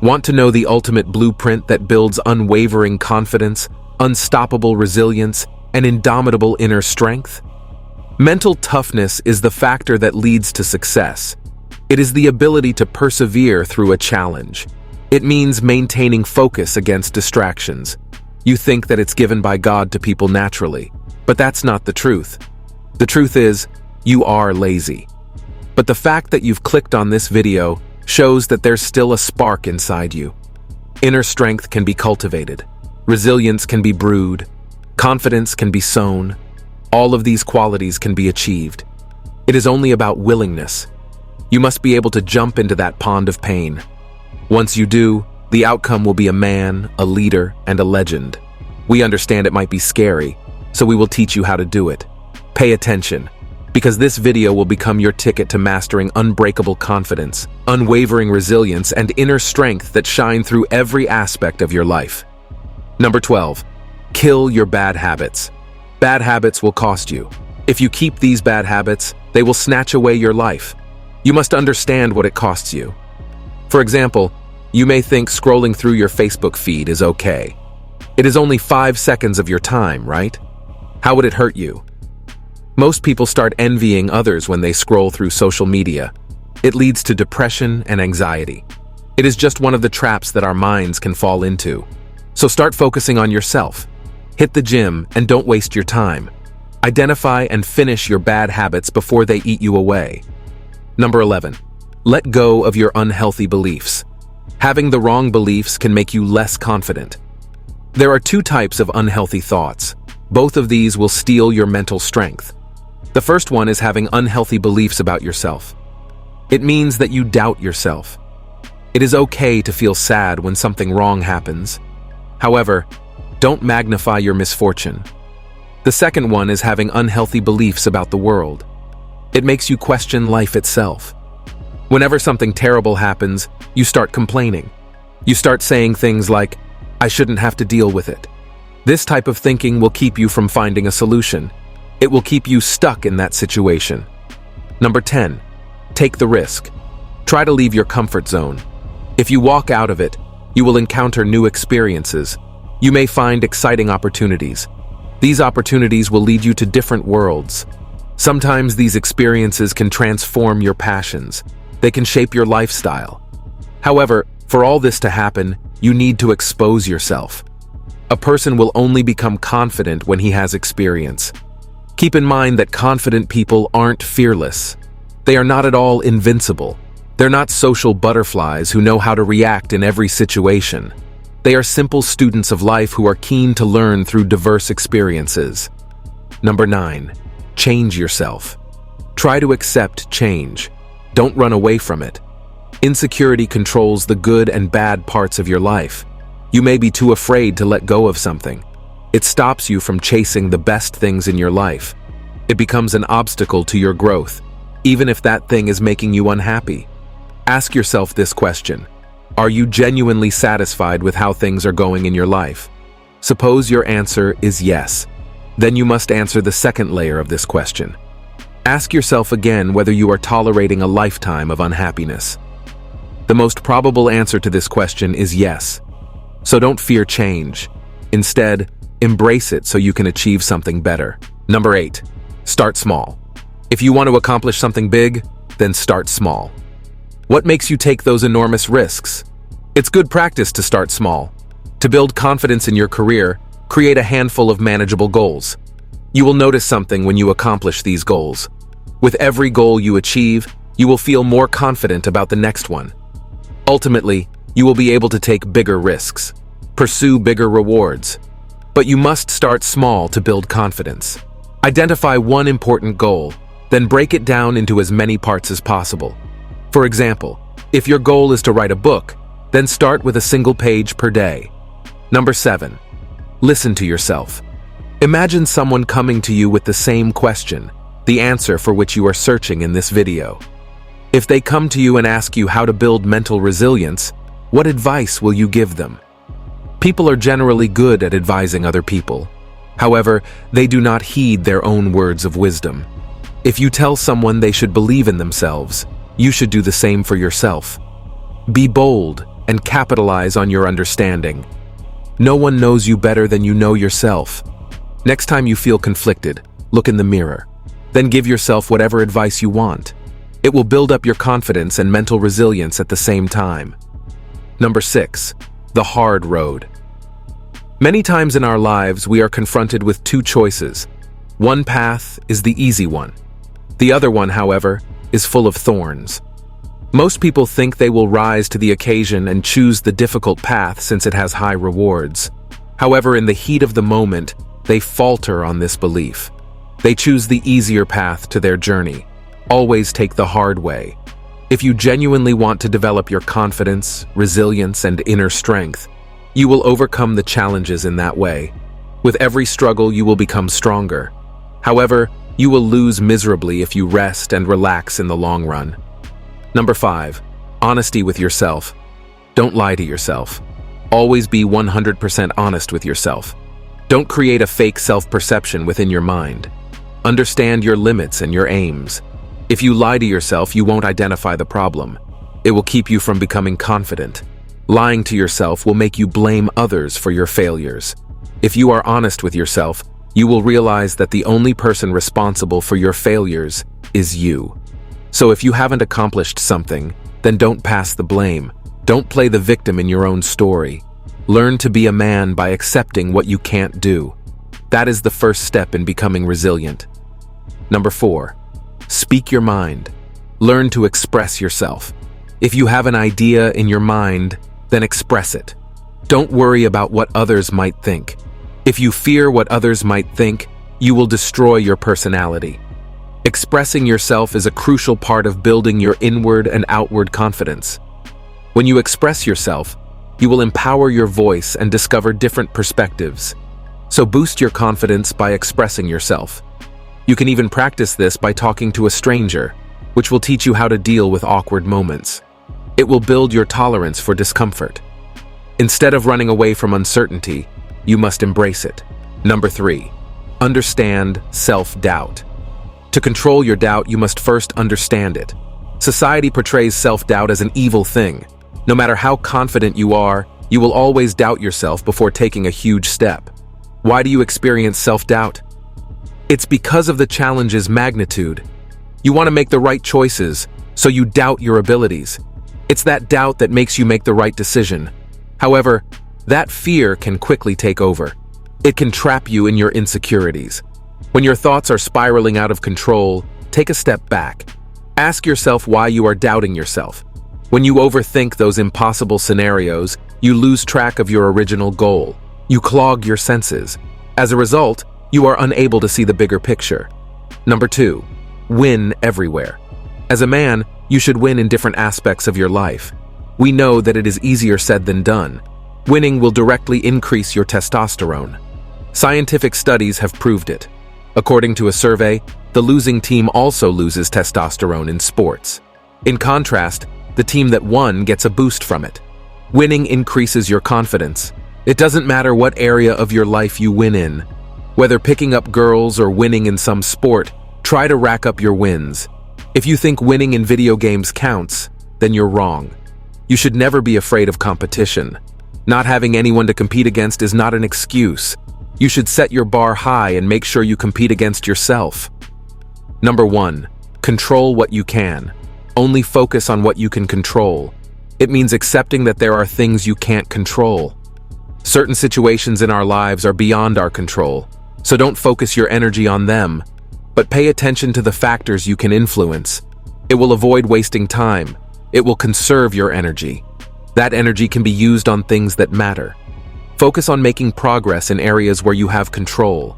Want to know the ultimate blueprint that builds unwavering confidence, unstoppable resilience, and indomitable inner strength? Mental toughness is the factor that leads to success. It is the ability to persevere through a challenge. It means maintaining focus against distractions. You think that it's given by God to people naturally, but that's not the truth. The truth is, you are lazy. But the fact that you've clicked on this video shows that there's still a spark inside you. Inner strength can be cultivated. Resilience can be brewed. Confidence can be sown. All of these qualities can be achieved. It is only about willingness. You must be able to jump into that pond of pain. Once you do, the outcome will be a man, a leader, and a legend. We understand it might be scary, so we will teach you how to do it. Pay attention, because this video will become your ticket to mastering unbreakable confidence, unwavering resilience, and inner strength that shine through every aspect of your life. Number 12. Kill your bad habits. Bad habits will cost you. If you keep these bad habits, they will snatch away your life. You must understand what it costs you. For example, you may think scrolling through your Facebook feed is okay. It is only 5 seconds of your time, right? How would it hurt you? Most people start envying others when they scroll through social media. It leads to depression and anxiety. It is just one of the traps that our minds can fall into. So start focusing on yourself. Hit the gym and don't waste your time. Identify and finish your bad habits before they eat you away. Number 11. Let go of your unhealthy beliefs. Having the wrong beliefs can make you less confident. There are 2 types of unhealthy thoughts. Both of these will steal your mental strength. The first one is having unhealthy beliefs about yourself. It means that you doubt yourself. It is okay to feel sad when something wrong happens. However, don't magnify your misfortune. The second one is having unhealthy beliefs about the world. It makes you question life itself. Whenever something terrible happens, you start complaining. You start saying things like, "I shouldn't have to deal with it." This type of thinking will keep you from finding a solution. It will keep you stuck in that situation. Number 10. Take the risk. Try to leave your comfort zone. If you walk out of it, you will encounter new experiences. You may find exciting opportunities. These opportunities will lead you to different worlds. Sometimes these experiences can transform your passions. They can shape your lifestyle. However, for all this to happen, you need to expose yourself. A person will only become confident when he has experience. Keep in mind that confident people aren't fearless. They are not at all invincible. They're not social butterflies who know how to react in every situation. They are simple students of life who are keen to learn through diverse experiences. Number 9. Change yourself. Try to accept change. Don't run away from it. Insecurity controls the good and bad parts of your life. You may be too afraid to let go of something. It stops you from chasing the best things in your life. It becomes an obstacle to your growth, even if that thing is making you unhappy. Ask yourself this question. Are you genuinely satisfied with how things are going in your life? Suppose your answer is yes. Then you must answer the second layer of this question. Ask yourself again whether you are tolerating a lifetime of unhappiness. The most probable answer to this question is yes. So don't fear change. Instead, embrace it so you can achieve something better. Number 8. Start small. If you want to accomplish something big, then start small. What makes you take those enormous risks? It's good practice to start small. To build confidence in your career, create a handful of manageable goals. You will notice something when you accomplish these goals. With every goal you achieve, you will feel more confident about the next one. Ultimately, you will be able to take bigger risks, pursue bigger rewards. But you must start small to build confidence. Identify one important goal, then break it down into as many parts as possible. For example, if your goal is to write a book, then start with a single page per day. Number 7. Listen to yourself. Imagine someone coming to you with the same question, the answer for which you are searching in this video. If they come to you and ask you how to build mental resilience, what advice will you give them? People are generally good at advising other people. However, they do not heed their own words of wisdom. If you tell someone they should believe in themselves, you should do the same for yourself. Be bold, and capitalize on your understanding. No one knows you better than you know yourself. Next time you feel conflicted, look in the mirror. Then give yourself whatever advice you want. It will build up your confidence and mental resilience at the same time. Number 6. The hard road. Many times in our lives, we are confronted with two choices. One path is the easy one. The other one, however, is full of thorns. Most people think they will rise to the occasion and choose the difficult path since it has high rewards. However, in the heat of the moment, they falter on this belief. They choose the easier path to their journey. Always take the hard way. If you genuinely want to develop your confidence, resilience, and inner strength, you will overcome the challenges in that way. With every struggle, you will become stronger. However, you will lose miserably if you rest and relax in the long run. Number 5. Honesty with yourself. Don't lie to yourself. Always be 100% honest with yourself. Don't create a fake self-perception within your mind. Understand your limits and your aims. If you lie to yourself, you won't identify the problem. It will keep you from becoming confident. Lying to yourself will make you blame others for your failures. If you are honest with yourself, you will realize that the only person responsible for your failures is you. So if you haven't accomplished something, then don't pass the blame. Don't play the victim in your own story. Learn to be a man by accepting what you can't do. That is the first step in becoming resilient. Number 4. Speak your mind. Learn to express yourself. If you have an idea in your mind, then express it. Don't worry about what others might think. If you fear what others might think, you will destroy your personality. Expressing yourself is a crucial part of building your inward and outward confidence. When you express yourself, you will empower your voice and discover different perspectives. So boost your confidence by expressing yourself. You can even practice this by talking to a stranger, which will teach you how to deal with awkward moments. It will build your tolerance for discomfort. Instead of running away from uncertainty, you must embrace it. Number 3. Understand self-doubt. To control your doubt, you must first understand it. Society portrays self-doubt as an evil thing. No matter how confident you are, you will always doubt yourself before taking a huge step. Why do you experience self-doubt? It's because of the challenge's magnitude. You want to make the right choices, so you doubt your abilities. It's that doubt that makes you make the right decision. However, that fear can quickly take over. It can trap you in your insecurities. When your thoughts are spiraling out of control, take a step back. Ask yourself why you are doubting yourself. When you overthink those impossible scenarios, you lose track of your original goal. You clog your senses. As a result, you are unable to see the bigger picture. Number 2. Win everywhere. As a man, you should win in different aspects of your life. We know that it is easier said than done. Winning will directly increase your testosterone. Scientific studies have proved it. According to a survey, the losing team also loses testosterone in sports. In contrast, the team that won gets a boost from it. Winning increases your confidence. It doesn't matter what area of your life you win in. Whether picking up girls or winning in some sport, try to rack up your wins. If you think winning in video games counts, then you're wrong. You should never be afraid of competition. Not having anyone to compete against is not an excuse. You should set your bar high and make sure you compete against yourself. Number 1. Control what you can. Only focus on what you can control. It means accepting that there are things you can't control. Certain situations in our lives are beyond our control, so don't focus your energy on them, but pay attention to the factors you can influence. It will avoid wasting time. It will conserve your energy. That energy can be used on things that matter. Focus on making progress in areas where you have control.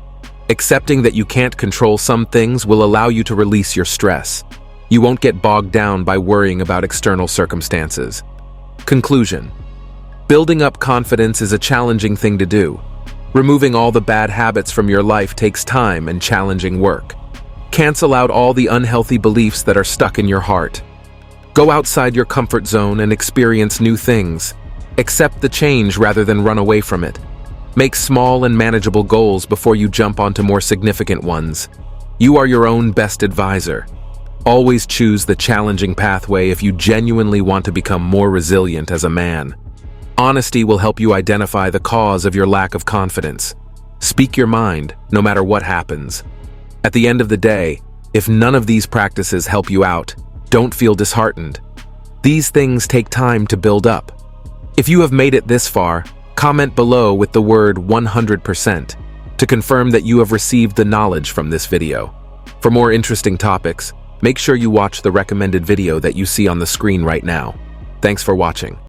Accepting that you can't control some things will allow you to release your stress. You won't get bogged down by worrying about external circumstances. Conclusion. Building up confidence is a challenging thing to do. Removing all the bad habits from your life takes time and challenging work. Cancel out all the unhealthy beliefs that are stuck in your heart. Go outside your comfort zone and experience new things. Accept the change rather than run away from it. Make small and manageable goals before you jump onto more significant ones. You are your own best advisor. Always choose the challenging pathway if you genuinely want to become more resilient as a man. Honesty will help you identify the cause of your lack of confidence. Speak your mind, no matter what happens. At the end of the day, if none of these practices help you out, don't feel disheartened. These things take time to build up. If you have made it this far, comment below with the word 100% to confirm that you have received the knowledge from this video. For more interesting topics, make sure you watch the recommended video that you see on the screen right now. Thanks for watching.